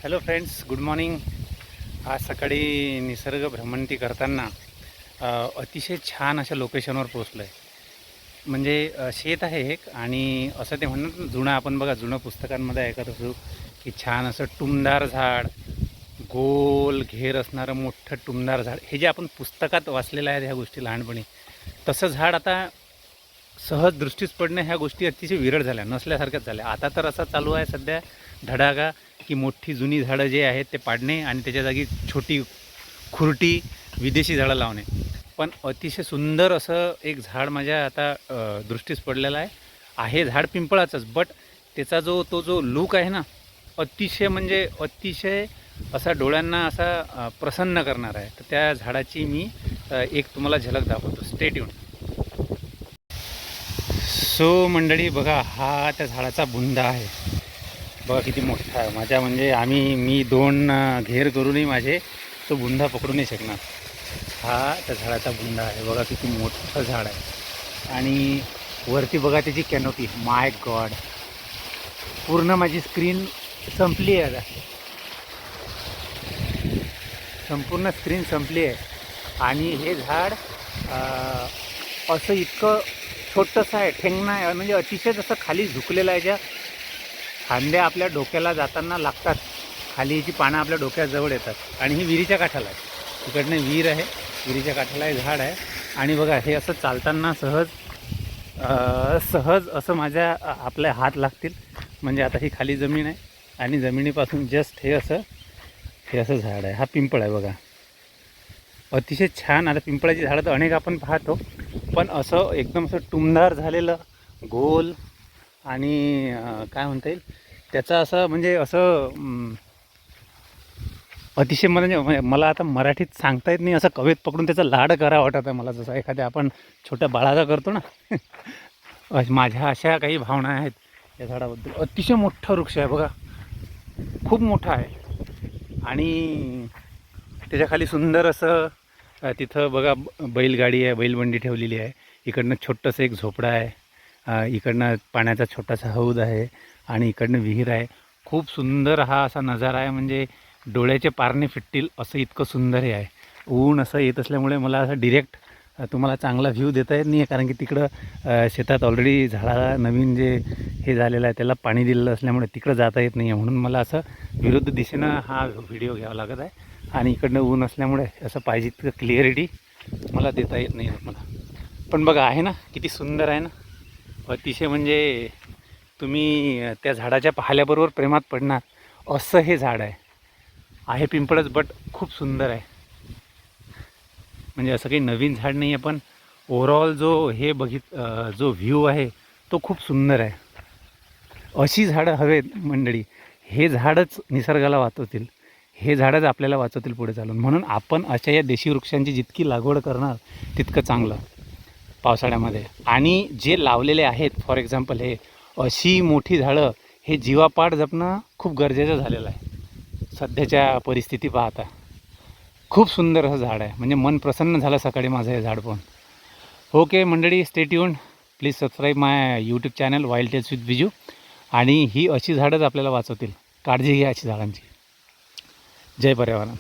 Hello friends, good morning. आज सकाळी निसर्ग भ्रमंती करताना अतिशय छान अशा लोकेशनवर पोचलो आहे. म्हणजे शेत आहे एक, आणि असं ते म्हणतात ना, जुनं आपण बघा जुनं पुस्तकांमध्ये ऐकत असू की छान असं टुमदार झाड, गोल घेर असणारं मोठं टुमदार झाड, हे जे आपण पुस्तकात वाचलेलं आहे ह्या गोष्टी लहानपणी, तसं झाड आता सहज दृष्टीस पडणं ह्या गोष्टी अतिशय विरळ झाल्या, नसल्यासारख्याच झाल्या. आता तर असं चालू आहे सध्या धडाका की मोठी जुनी झाडं जे आहेत ते पाडणे आणि त्याच्या जागी छोटी खुरटी विदेशी झाडं लावणे. पण अतिशय सुंदर असं एक झाड माझ्या आता दृष्टीस पडलेलं आहे झाड पिंपळाचंच, बट त्याचा जो लूक आहे ना, अतिशय म्हणजे अतिशय असा डोळ्यांना असा प्रसन्न करणार आहे. तर त्या झाडाची मी एक तुम्हाला झलक दाखवतो. Stay tune. सो मंडळी बघा, हा त्या झाडाचा बुंदा आहे. बघा किती मोठा आहे. म्हणजे मी दोन घेर करूनही माझे तो बुंदा पकडू नाही शकणार. हा त्या झाडाचा बुंदा आहे. बघा किती मोठं झाड आहे. आणि वरती बघा त्याची कॅनोपी. माय गॉड, पूर्ण माझी स्क्रीन संपली आहे आता. संपूर्ण स्क्रीन संपली आहे. आणि हे झाड असं इतकं छोटंसं आहे, ठेंगणं आहे, म्हणजे अतिशय जसं खाली झुकलेलं आहे. ज्या फांद्या आपल्या डोक्याला जाताना लागतात, खाली याची पानं आपल्या डोक्याजवळ येतात. आणि ही विहिरीच्या काठाला आहे. तिकडनं विहीर आहे, विहिरीच्या काठाला हे झाड आहे. आणि बघा हे असं चालताना सहज असं माझ्या आपल्या हात लागतील. म्हणजे आता ही खाली जमीन आहे आणि जमिनीपासून जस्ट हे असं झाड आहे. हा पिंपळ आहे बघा, अतिशय छान. आता पिंपळाची झाडं तर अनेक आपण पाहतो, पण असं एकदम असं टुमदार झालेलं, गोल आणि काय म्हणता येईल त्याचं असं, म्हणजे असं अतिशय म्हणजे मला आता मराठीत सांगता येत नाही, असं कवेत पकडून त्याचा लाड करा वाटत आहे मला, जसं एखाद्या आपण छोट्या बाळाचा करतो ना. माझ्या अशा काही भावना आहेत या झाडाबद्दल. अतिशय मोठा वृक्ष आहे बघा, खूप मोठा आहे. आणि त्याच्याखाली सुंदर असं तिथं बघा बैलगाडी आहे, बैलबंडी ठेवलेली आहे. इकडनं छोटंसं एक झोपडा आहे, इकडनं पाण्याचा छोटासा हौद आहे, आणि इकडनं विहीर आहे. खूप सुंदर हा असा नजारा आहे, म्हणजे डोळ्याचे पारणे फिटतील असं इतकं सुंदर हे आहे. ऊन असं येत असल्यामुळे मला असं डिरेक्ट तुम्हाला चांगला व्ह्यू देता येत नाही आहे, कारण की तिकडं शेतात ऑलरेडी झाडाला नवीन जे हे झालेलं आहे त्याला पाणी दिलेलं असल्यामुळे तिकडं जाता येत नाही आहे. म्हणून मला असं विरुद्ध दिशेनं हा व्हिडिओ घ्यावा लागत आहे. आणि इकडनं ऊन असल्यामुळे असं पाहिजे तिथं क्लिअरिटी मला देता येत नाही आहे मला. पण बघा आहे ना, किती सुंदर आहे ना. अतिशय म्हणजे तुम्ही त्या झाडाच्या पाहिल्याबरोबर प्रेमात पडणार असं हे झाड आहे पिंपळच, बट खूप सुंदर आहे. म्हणजे असं काही नवीन झाड नाही आहे, पण ओव्हरऑल जो व्ह्यू आहे तो खूप सुंदर आहे. अशी झाडं हवेत मंडळी. हे झाडच निसर्गाला वाचवतील, हे झाडच आपल्याला वाचवतील पुढे चालून. म्हणून आपण अशा या देशी वृक्षांची जितकी लागवड करणार तितकं चांगलं पावसाळ्यामध्ये. आणि जे लावलेले आहेत, फॉर एक्झाम्पल हे अशी मोठी झाडं, हे जीवापाड जपणं खूप गरजेचं झालेलं आहे सध्याच्या परिस्थिती पाहता. खूप सुंदर असं झाड आहे, म्हणजे मन प्रसन्न झालं सकाळी माझं हे झाड पाहून. ओके मंडळी, stay tuned. Please subscribe my YouTube channel wild tales with Biju. आणि ही अशी झाडंच आपल्याला वाचवतील. काळजी घ्या अशी झाडांची. जय पर्यावरण.